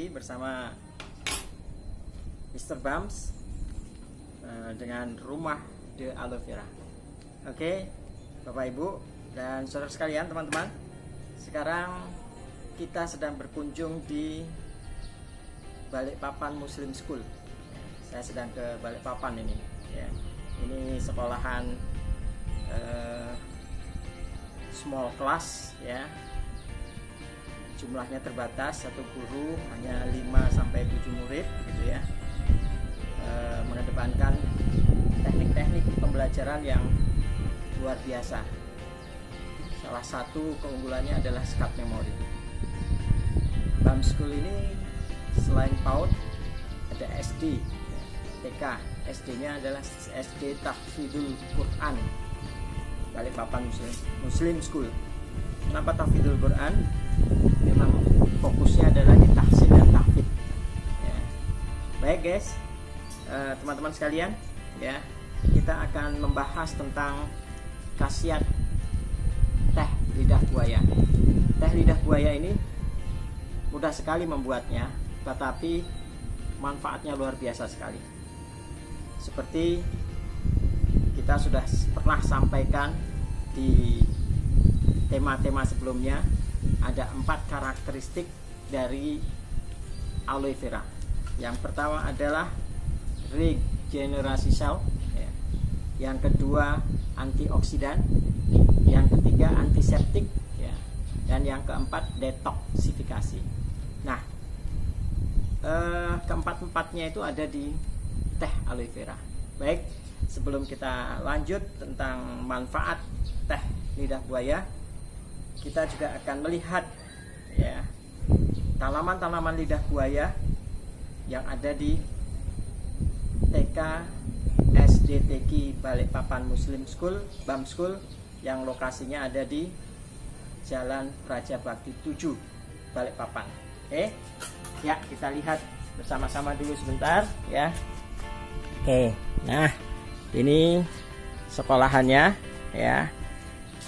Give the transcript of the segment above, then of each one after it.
lagi bersama Mr. Bams dengan rumah The Aloe Vera. Oke, Bapak Ibu dan saudara sekalian, teman-teman, sekarang kita sedang berkunjung di Balikpapan Muslim School. Saya sedang ke Balikpapan ini, ya. Ini sekolahan small class, ya. Jumlahnya terbatas, satu guru hanya 5-7 murid, gitu ya. Mengedepankan teknik-teknik pembelajaran yang luar biasa. Salah satu keunggulannya adalah SCAD memory. Bams School ini selain PAUD ada SD, TK. SD-nya adalah SD Tahfidzul Quran, Balikpapan Muslim School. Kenapa Tahfidzul Quran? Memang fokusnya adalah di tahsin dan tahfidz, ya. Baik guys, teman-teman sekalian, ya, kita akan membahas tentang khasiat teh lidah buaya. Teh lidah buaya ini mudah sekali membuatnya, tetapi manfaatnya luar biasa sekali. Seperti kita sudah pernah sampaikan di tema-tema sebelumnya, ada 4 karakteristik dari aloe vera. Yang pertama adalah regenerasi sel, ya. Yang kedua antioksidan, yang ketiga antiseptik, ya. Dan yang keempat detoksifikasi. Nah, keempat-empatnya itu ada di teh aloe vera. Baik, sebelum kita lanjut tentang manfaat teh lidah buaya, kita juga akan melihat, ya, tanaman-tanaman lidah buaya yang ada di TK SDTQ Balikpapan Muslim School, Bams School, yang lokasinya ada di Jalan Raja Bakti 7 Balikpapan. Oke, ya, kita lihat bersama-sama dulu sebentar, ya. Oke, nah ini sekolahannya, ya.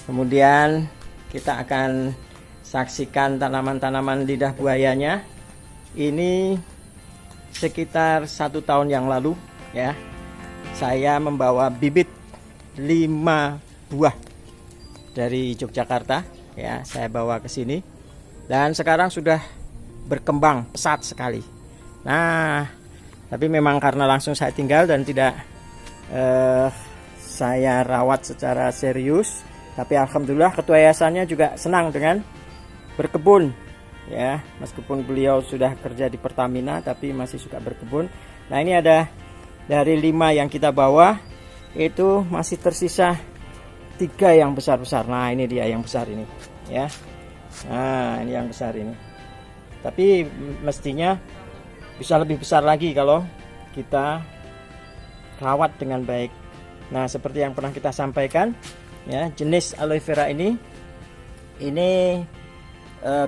Kemudian kita akan saksikan tanaman-tanaman lidah buayanya. Ini sekitar 1 tahun yang lalu, ya, saya membawa bibit 5 buah dari Yogyakarta, ya, saya bawa ke sini dan sekarang sudah berkembang pesat sekali. Nah, tapi memang karena langsung saya tinggal dan tidak saya rawat secara serius, tapi alhamdulillah ketua yayasannya juga senang dengan berkebun, ya, meskipun beliau sudah kerja di Pertamina tapi masih suka berkebun. Nah, ini ada dari 5 yang kita bawa, itu masih tersisa 3 yang besar-besar. Nah, ini dia yang besar ini, ya. Nah, ini yang besar ini. Tapi mestinya bisa lebih besar lagi kalau kita rawat dengan baik. Nah, seperti yang pernah kita sampaikan, ya, jenis aloe vera ini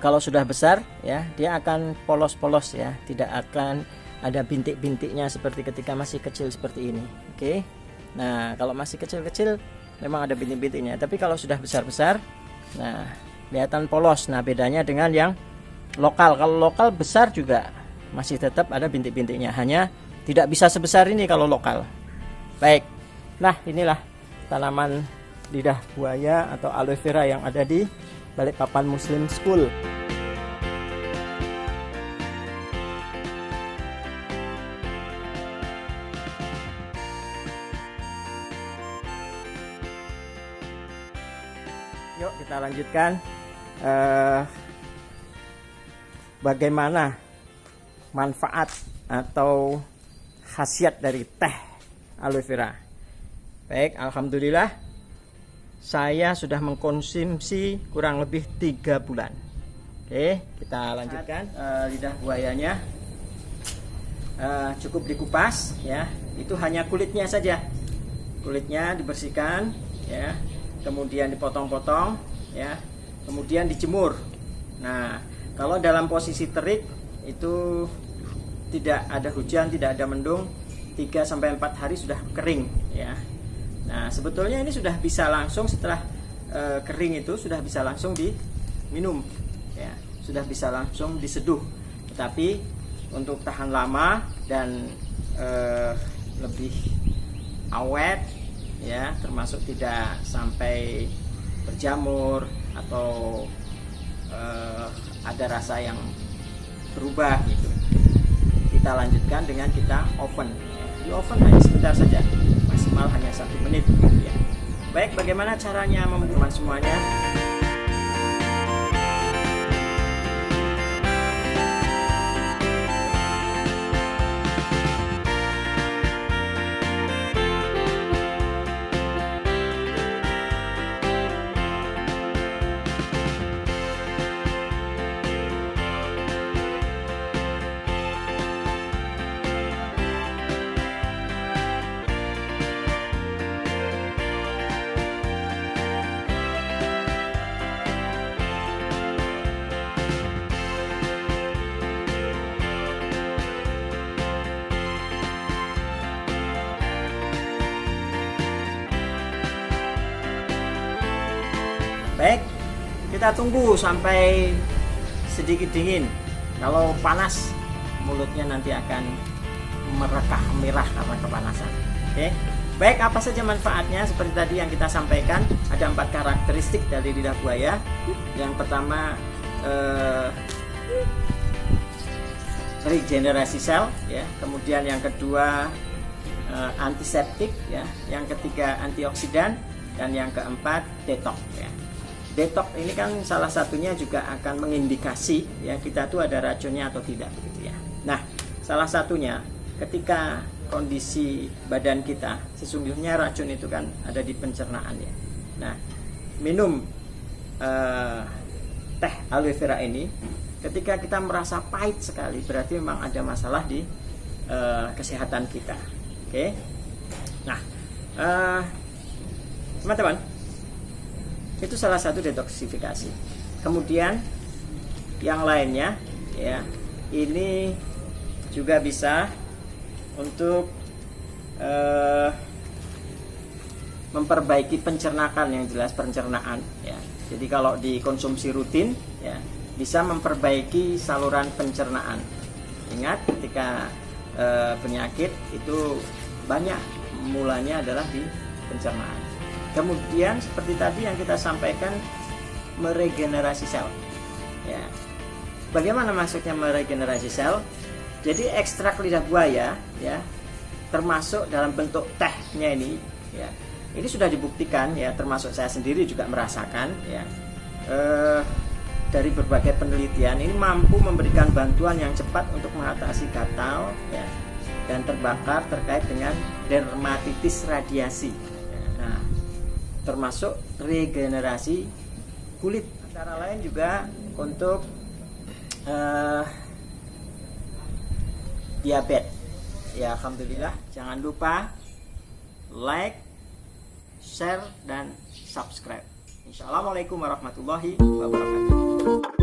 kalau sudah besar, ya, dia akan polos-polos, ya, tidak akan ada bintik-bintiknya seperti ketika masih kecil seperti ini. Oke. Nah, kalau masih kecil-kecil memang ada bintik-bintiknya, tapi kalau sudah besar-besar, nah, kelihatan polos. Nah, bedanya dengan yang lokal. Kalau lokal besar juga masih tetap ada bintik-bintiknya, hanya tidak bisa sebesar ini kalau lokal. Baik. Nah, inilah tanaman lidah buaya atau aloe vera yang ada di Balikpapan Muslim School. Yuk kita lanjutkan bagaimana manfaat atau khasiat dari teh aloe vera. Baik, alhamdulillah saya sudah mengkonsumsi kurang lebih 3 bulan. Oke, kita lanjutkan. Lidah buayanya cukup dikupas, ya. Itu hanya kulitnya saja. Kulitnya dibersihkan, ya. Kemudian dipotong-potong, ya. Kemudian dijemur. Nah, kalau dalam posisi terik itu tidak ada hujan, tidak ada mendung, 3-4 hari sudah kering, ya. Nah, sebetulnya ini sudah bisa langsung setelah kering itu sudah bisa langsung diminum, ya, sudah bisa langsung diseduh. Tetapi untuk tahan lama dan lebih awet ya, termasuk tidak sampai berjamur atau ada rasa yang berubah gitu. Kita lanjutkan dengan kita oven. Di oven hanya sebentar saja, maksimal hanya 1 menit gitu ya. Baik, bagaimana caranya membuat semuanya? Baik, kita tunggu sampai sedikit dingin. Kalau panas, mulutnya nanti akan merekah merah karena kepanasan. Oke, baik, apa saja manfaatnya? Seperti tadi yang kita sampaikan, ada 4 karakteristik dari lidah buaya. Yang pertama, regenerasi sel, ya. Kemudian yang kedua, antiseptik, ya. Yang ketiga, antioksidan, dan yang keempat, detox, ya. Detox ini kan salah satunya juga akan mengindikasi ya kita tuh ada racunnya atau tidak gitu ya. Nah, salah satunya ketika kondisi badan kita, sesungguhnya racun itu kan ada di pencernaan ya. Nah, minum teh aloe vera ini ketika kita merasa pahit sekali, berarti memang ada masalah di kesehatan kita. Oke. Nah, teman-teman, itu salah satu detoksifikasi. Kemudian yang lainnya ya, ini juga bisa untuk memperbaiki pencernaan, yang jelas pencernaan ya. Jadi kalau dikonsumsi rutin ya, bisa memperbaiki saluran pencernaan. Ingat, ketika penyakit itu banyak mulanya adalah di pencernaan. Kemudian seperti tadi yang kita sampaikan, meregenerasi sel. Ya. Bagaimana maksudnya meregenerasi sel? Jadi ekstrak lidah buaya, ya, termasuk dalam bentuk tehnya ini, ya, ini sudah dibuktikan, ya, termasuk saya sendiri juga merasakan, ya, dari berbagai penelitian ini mampu memberikan bantuan yang cepat untuk mengatasi gatal, ya, dan terbakar terkait dengan dermatitis radiasi. Nah, termasuk regenerasi kulit. Antara lain juga untuk diabetes. Ya, alhamdulillah. Jangan lupa like, share, dan subscribe. Assalamualaikum warahmatullahi wabarakatuh.